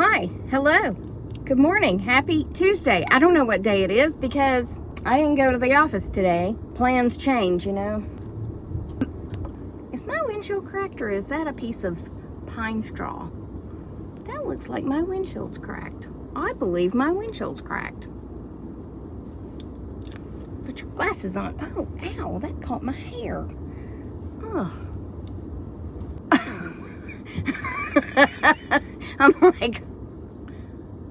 Hi, hello, good morning, happy Tuesday. I don't know what day it is because I didn't go to the office today. Plans change, you know. Is my windshield cracked or is that a piece of pine straw? That looks like my windshield's cracked. I believe my windshield's cracked. Put your glasses on. Oh, ow, that caught my hair. Oh. I'm like,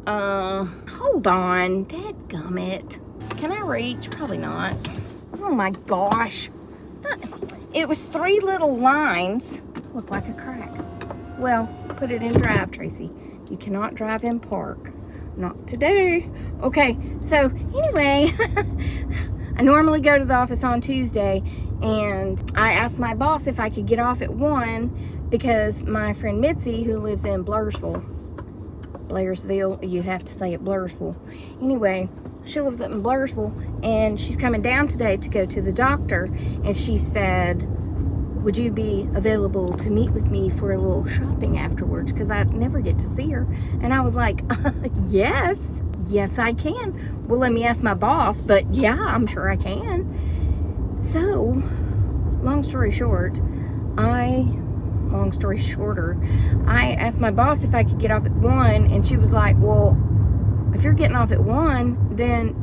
hold on, dadgummit. Can I reach? Probably not. Oh my gosh. It was 3 little lines. Look like a crack. Well, put it in drive, Tracy. You cannot drive in park. Not today. Okay, so anyway, I normally go to the office on Tuesday, and I asked my boss if I could get off at 1 because my friend Mitzi, who lives in Blairsville, you have to say it Blairsville. Anyway, she lives up in Blairsville, and she's coming down today to go to the doctor, and she said, would you be available to meet with me for a little shopping afterwards? Because I never get to see her. And I was like, yes, I can. Well, let me ask my boss, but yeah, I'm sure I can. So, long story shorter, I asked my boss if I could get off at 1, and she was like, well, if you're getting off at 1, then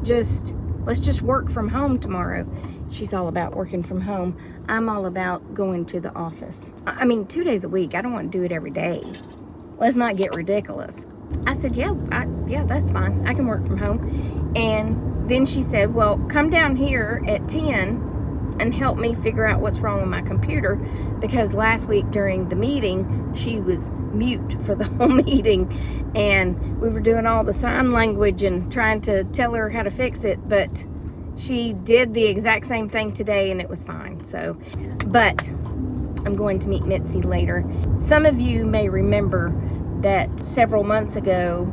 let's just work from home tomorrow. She's all about working from home. I'm all about going to the office. I mean, 2 days a week. I don't want to do it every day. Let's not get ridiculous. I said, yeah, that's fine. I can work from home. And then she said, well, come down here at 10 and help me figure out what's wrong with my computer, because last week during the meeting, she was mute for the whole meeting, and we were doing all the sign language and trying to tell her how to fix it, but she did the exact same thing today and it was fine. So, but I'm going to meet Mitzi later. Some of you may remember that several months ago,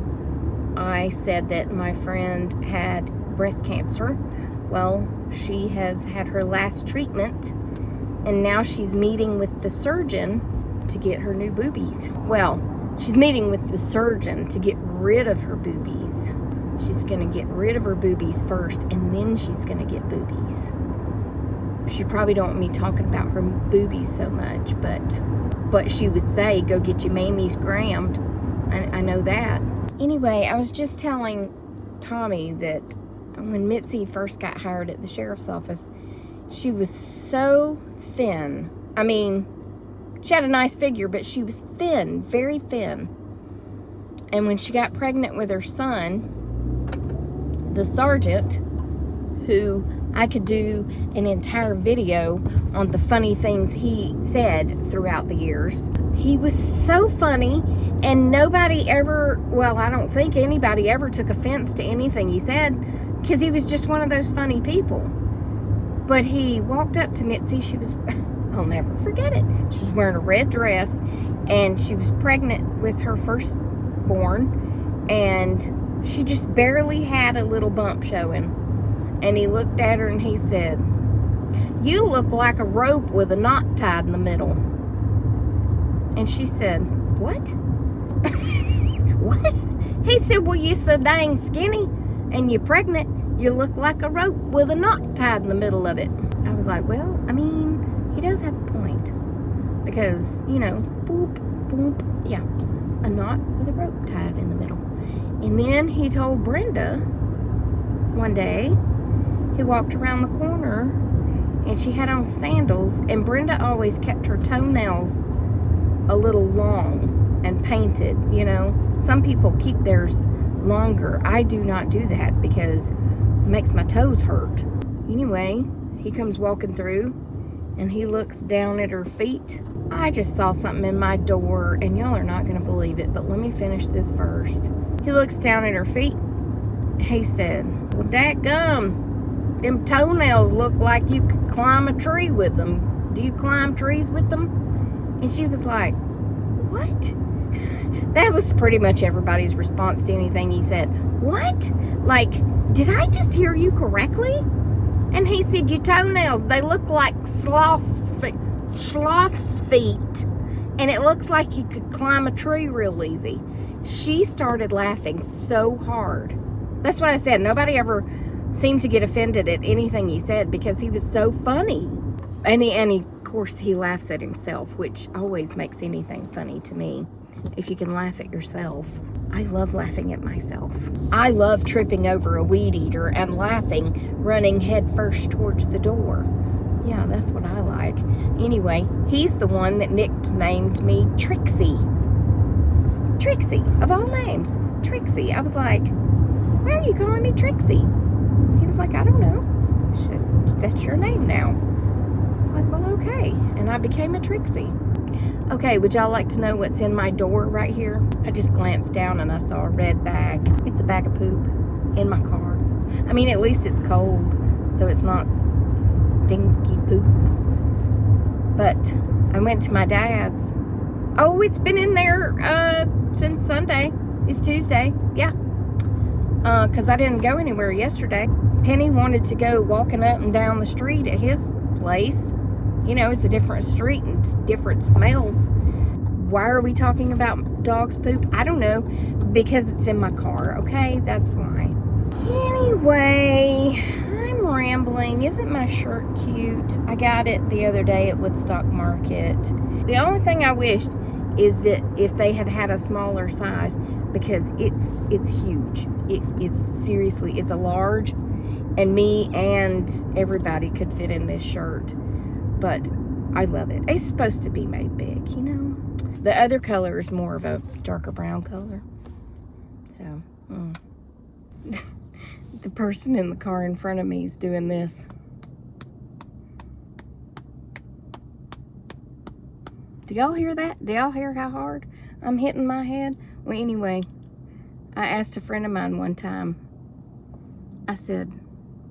I said that my friend had breast cancer. Well, she has had her last treatment, and now she's meeting with the surgeon to get her new boobies. Well, she's meeting with the surgeon to get rid of her boobies. She's gonna get rid of her boobies first, and then she's gonna get boobies. She probably don't want me talking about her boobies so much, but she would say, go get your mammies grammed. I know that. Anyway, I was just telling Tommy that when Mitzi first got hired at the sheriff's office, she was so thin. I mean, she had a nice figure, but she was thin, very thin. And when she got pregnant with her son, the sergeant, who I could do an entire video on the funny things he said throughout the years. He was so funny, and nobody ever, well, I don't think anybody ever took offense to anything he said, because he was just one of those funny people. But he walked up to Mitzi. She was, I'll never forget it. She was wearing a red dress, and she was pregnant with her firstborn, and she just barely had a little bump showing. And he looked at her and he said, you look like a rope with a knot tied in the middle. And she said, what? What? He said, well, you so dang skinny and you're pregnant, you look like a rope with a knot tied in the middle of it. I was like, well, I mean, he does have a point. Because, you know, boop, boop, yeah, a knot with a rope tied in the middle. And then he told Brenda one day, he walked around the corner and she had on sandals, and Brenda always kept her toenails a little long and painted, you know. Some people keep theirs longer. I do not do that because it makes my toes hurt. Anyway, he comes walking through and he looks down at her feet. I just saw something in my door, and y'all are not going to believe it, but let me finish this first. He looks down at her feet. He said, well, dadgum, them toenails look like you could climb a tree with them. Do you climb trees with them? And she was like, what? That was pretty much everybody's response to anything he said. What? Like, did I just hear you correctly? And he said, your toenails, they look like sloth's feet. And it looks like you could climb a tree real easy. she started laughing so hard. That's what I said. Nobody ever seemed to get offended at anything he said because he was so funny. And of course, he laughs at himself, which always makes anything funny to me. If you can laugh at yourself. I love laughing at myself. I love tripping over a weed eater and laughing, running head first towards the door. Yeah, that's what I like. Anyway, he's the one that nicknamed me Trixie. Trixie, of all names. Trixie. I was like, why are you calling me Trixie? He was like, I don't know. That's your name now. I was like, well, okay. And I became a Trixie. Okay, would y'all like to know what's in my door right here? I just glanced down and I saw a red bag. It's a bag of poop in my car. I mean, at least it's cold, so it's not stinky poop. But I went to my dad's. Oh, it's been in there since Sunday. It's Tuesday. Yeah. Because I didn't go anywhere yesterday. Penny wanted to go walking up and down the street at his place. You know, it's a different street and different smells. Why are we talking about dog's poop? I don't know. Because it's in my car, okay? That's why. Anyway, I'm rambling. Isn't my shirt cute? I got it the other day at Woodstock Market. The only thing I wished is that if they had had a smaller size, because it's huge. It's seriously, it's a large, and me and everybody could fit in this shirt. But I love it. It's supposed to be made big, you know. The other color is more of a darker brown color. So, the person in the car in front of me is doing this. Do y'all hear that? Do y'all hear how hard I'm hitting my head? Well, anyway, I asked a friend of mine one time. I said,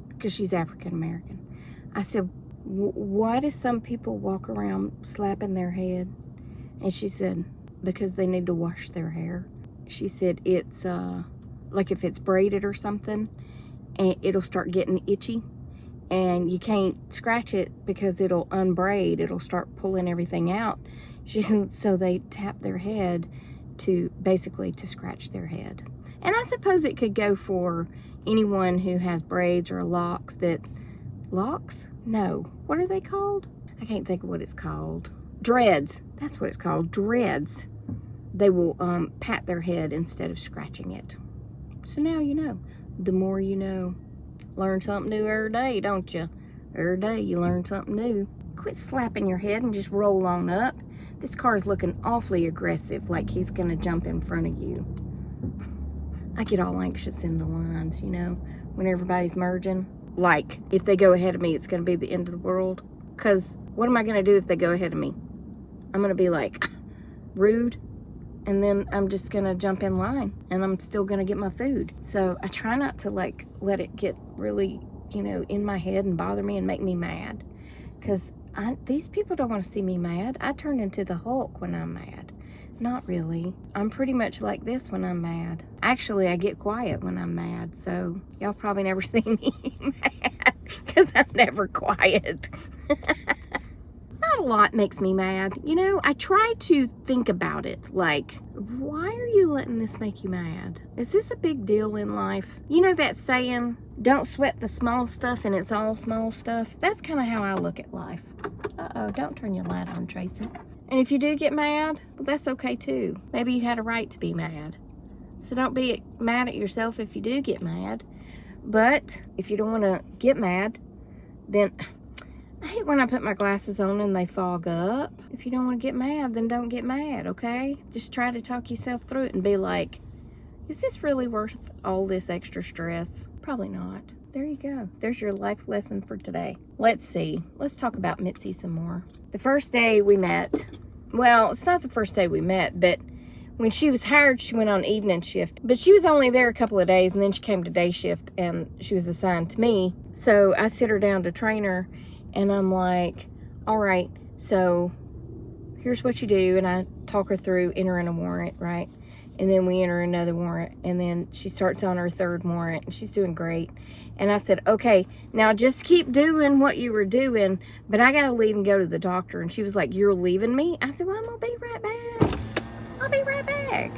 because she's African American. I said, why do some people walk around slapping their head? And she said, because they need to wash their hair. She said it's like if it's braided or something, and it'll start getting itchy, and you can't scratch it because it'll unbraid. It'll start pulling everything out. She said, so they tap their head to basically to scratch their head. And I suppose it could go for anyone who has braids or locks that, locks? No. What are they called? I can't think of what it's called. Dreads. That's what it's called. Dreads. They will pat their head instead of scratching it. So now you know. The more you know. Learn something new every day, don't you? Every day you learn something new. Quit slapping your head and just roll on up. This car's looking awfully aggressive, like he's gonna jump in front of you. I get all anxious in the lines, you know, when everybody's merging. Like, if they go ahead of me, it's going to be the end of the world. Because what am I going to do if they go ahead of me? I'm going to be like, rude. And then I'm just going to jump in line. And I'm still going to get my food. So I try not to, like, let it get really, you know, in my head and bother me and make me mad. Because these people don't want to see me mad. I turn into the Hulk when I'm mad. Not really. I'm pretty much like this when I'm mad. Actually, I get quiet when I'm mad, so y'all probably never see me mad because I'm never quiet. Not a lot makes me mad. You know, I try to think about it. Like, why are you letting this make you mad? Is this a big deal in life? You know that saying, don't sweat the small stuff and it's all small stuff? That's kind of how I look at life. Uh-oh, don't turn your light on, Tracy. And if you do get mad, well, that's okay too. Maybe you had a right to be mad. So don't be mad at yourself if you do get mad. But if you don't want to get mad, then I hate when I put my glasses on and they fog up. If you don't want to get mad, then don't get mad, okay? Just try to talk yourself through it and be like, is this really worth all this extra stress? Probably not. There you go. There's your life lesson for today. Let's see. Let's talk about Mitzi some more. The first day we met, well, it's not the first day we met, but when she was hired, she went on evening shift. But she was only there a couple of days, and then she came to day shift, and she was assigned to me. So I sit her down to train her, and I'm like, all right, so here's what you do. And I talk her through entering a warrant, right? And then we enter another warrant, and then she starts on her third warrant, and she's doing great. And I said, okay, now just keep doing what you were doing, but I got to leave and go to the doctor. And she was like, you're leaving me? I said, well, I'm going to be right back. I'll be right back.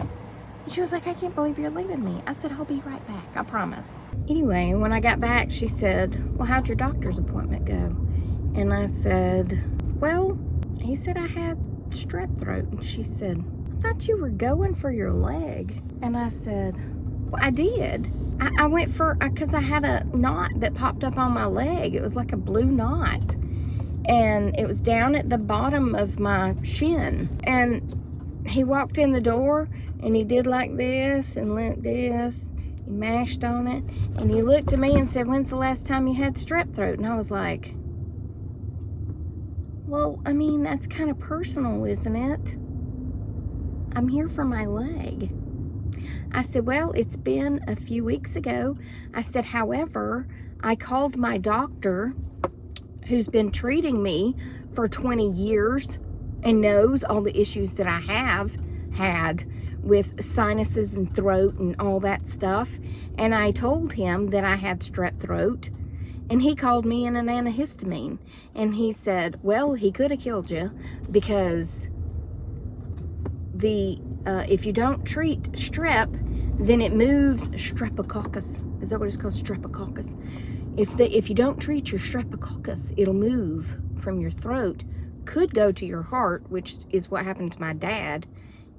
She was like, I can't believe you're leaving me. I said, I'll be right back. I promise. Anyway, when I got back, she said, well, how'd your doctor's appointment go? And I said, well, he said I had strep throat. And she said, I thought you were going for your leg. And I said, well, I did. I went for, because I had a knot that popped up on my leg. It was like a blue knot. And it was down at the bottom of my shin. And he walked in the door and he did like this and like this. He mashed on it. And he looked at me and said, when's the last time you had strep throat? And I was like, well, I mean, that's kind of personal, isn't it? I'm here for my leg. I said, well, it's been a few weeks ago. I said, however, I called my doctor who's been treating me for 20 years and knows all the issues that I have had with sinuses and throat and all that stuff. And I told him that I had strep throat. And he called me in an antihistamine. And he said, well, he could have killed you because if you don't treat strep, then it moves streptococcus. Is that what it's called? Streptococcus. If you don't treat your streptococcus, it'll move from your throat, could go to your heart, which is what happened to my dad,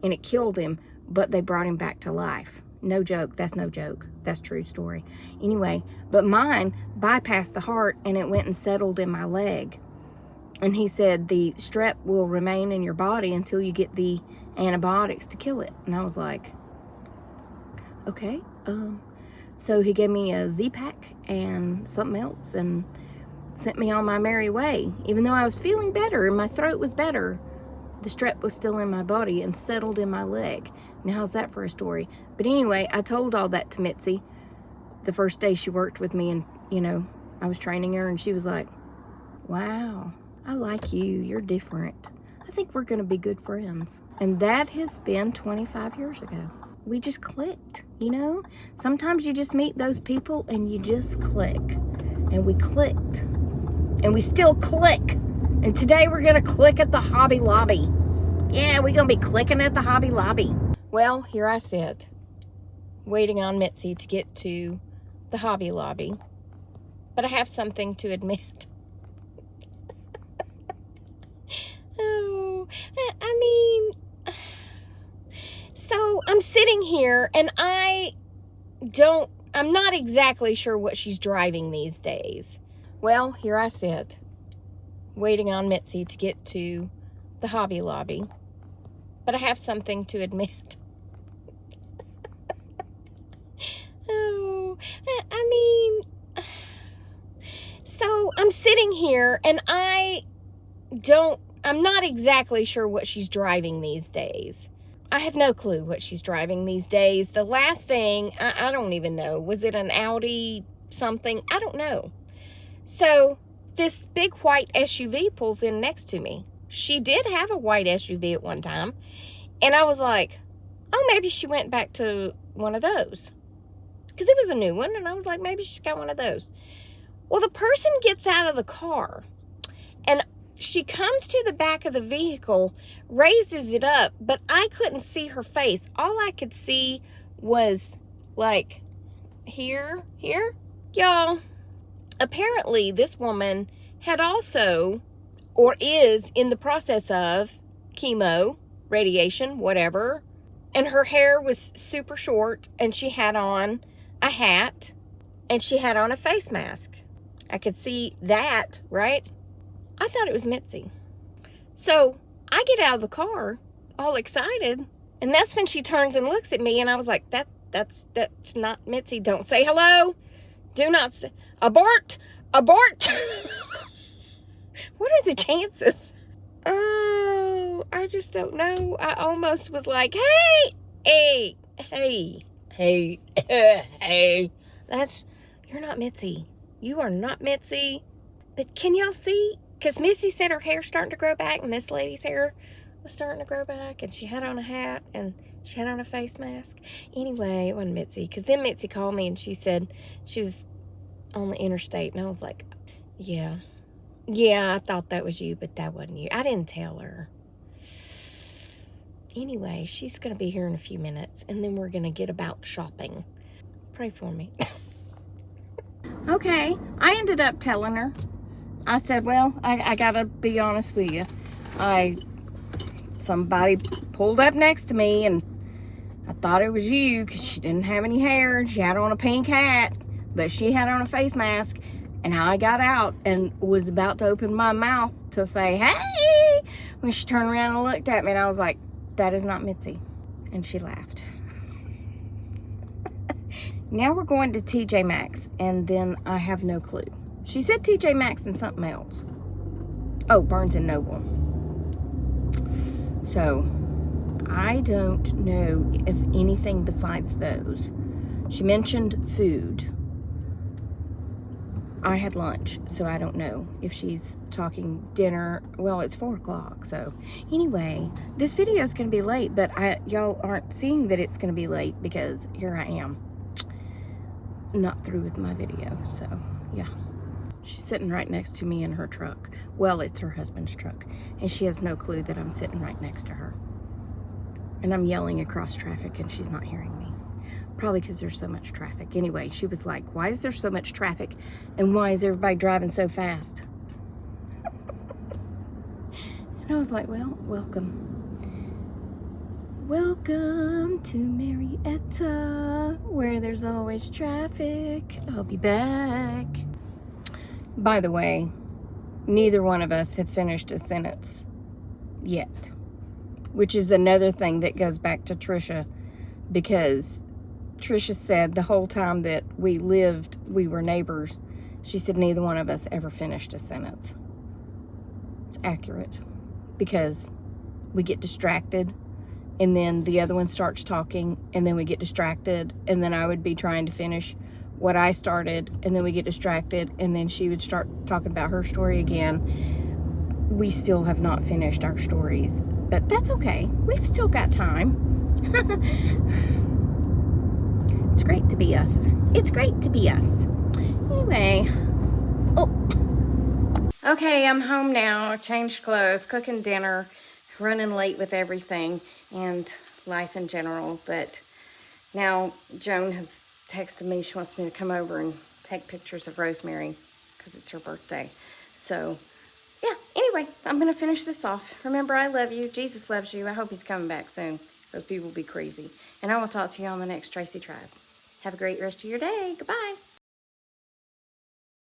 and it killed him, but they brought him back to life. No joke. That's no joke. That's true story. Anyway, but mine bypassed the heart and it went and settled in my leg. And he said the strep will remain in your body until you get the antibiotics to kill it. And I was like, okay. So he gave me a Z-Pack and something else and sent me on my merry way. Even though I was feeling better and my throat was better, the strep was still in my body and settled in my leg. Now, how's that for a story? But anyway, I told all that to Mitzi the first day she worked with me, and, you know, I was training her, and she was like, wow, I like you. You're different. I think we're going to be good friends. And that has been 25 years ago. We just clicked, you know? Sometimes you just meet those people and you just click. And we clicked. And we still click. And today we're going to click at the Hobby Lobby. Yeah, we're going to be clicking at the Hobby Lobby. Well, here I sit, waiting on Mitzi to get to the Hobby Lobby. But I have something to admit. Oh, I mean, so I'm sitting here and I'm not exactly sure what she's driving these days. Well, here I sit, waiting on Mitzi to get to the Hobby Lobby. But I have something to admit. Oh, I mean, so I'm sitting here and I'm not exactly sure what she's driving these days. I have no clue what she's driving these days. The last thing, I don't even know. Was it an Audi something? I don't know. So this big white SUV pulls in next to me. She did have a white SUV at one time. And I was like, oh, maybe she went back to one of those. Because it was a new one. And I was like, maybe she's got one of those. Well, the person gets out of the car. And she comes to the back of the vehicle, raises it up. But I couldn't see her face. All I could see was like here. Y'all, apparently this woman had also, or is in the process of, chemo, radiation, whatever. And her hair was super short, and she had on a hat, and she had on a face mask. I could see that, right? I thought it was Mitzi. So I get out of the car, all excited, and that's when she turns and looks at me, and I was like, that's not Mitzi. Don't say hello. Do not say, abort. What are the chances? Oh, I just don't know. I almost was like, hey. You're not Mitzi. You are not Mitzi. But can y'all see? Because Missy said her hair's starting to grow back, and this lady's hair was starting to grow back, and she had on a hat, and she had on a face mask. Anyway, it wasn't Mitzi. Because then Mitzi called me, and she said she was on the interstate, and I was like, yeah, I thought that was you, but that wasn't you. I didn't tell her. Anyway, she's going to be here in a few minutes, and then we're going to get about shopping. Pray for me. Okay, I ended up telling her. I said, well, I got to be honest with you. Somebody pulled up next to me, and I thought it was you because she didn't have any hair. She had on a pink hat, but she had on a face mask. And I got out and was about to open my mouth to say, hey, when she turned around and looked at me, and I was like, that is not Mitzi. And she laughed. Now we're going to TJ Maxx, and then I have no clue. She said TJ Maxx and something else. Oh, Barnes & Noble. So, I don't know if anything besides those. She mentioned food. I had lunch, so I don't know if she's talking dinner. Well, it's 4 o'clock, so anyway, this video is going to be late, but y'all aren't seeing that it's going to be late because here I am, not through with my video. So yeah, she's sitting right next to me in her truck. Well, it's her husband's truck, and she has no clue that I'm sitting right next to her, and I'm yelling across traffic, and she's not hearing me. Probably because there's so much traffic. Anyway, she was like, why is there so much traffic? And why is everybody driving so fast? And I was like, well, welcome. Welcome to Marietta, where there's always traffic. I'll be back. By the way, neither one of us have finished a sentence yet. Which is another thing that goes back to Trisha, because Trisha said the whole time that we were neighbors, she said neither one of us ever finished a sentence. It's accurate, because we get distracted, and then the other one starts talking, and then we get distracted, and then I would be trying to finish what I started, and then we get distracted, and then she would start talking about her story again. We still have not finished our stories, but that's okay. We've still got time. It's great to be us. It's great to be us. Anyway. Oh. Okay, I'm home now. I changed clothes, cooking dinner, running late with everything and life in general. But now Joan has texted me. She wants me to come over and take pictures of Rosemary because it's her birthday. So, yeah. Anyway, I'm going to finish this off. Remember, I love you. Jesus loves you. I hope he's coming back soon. Those people will be crazy. And I will talk to you on the next Tracy Tries. Have a great rest of your day. Goodbye.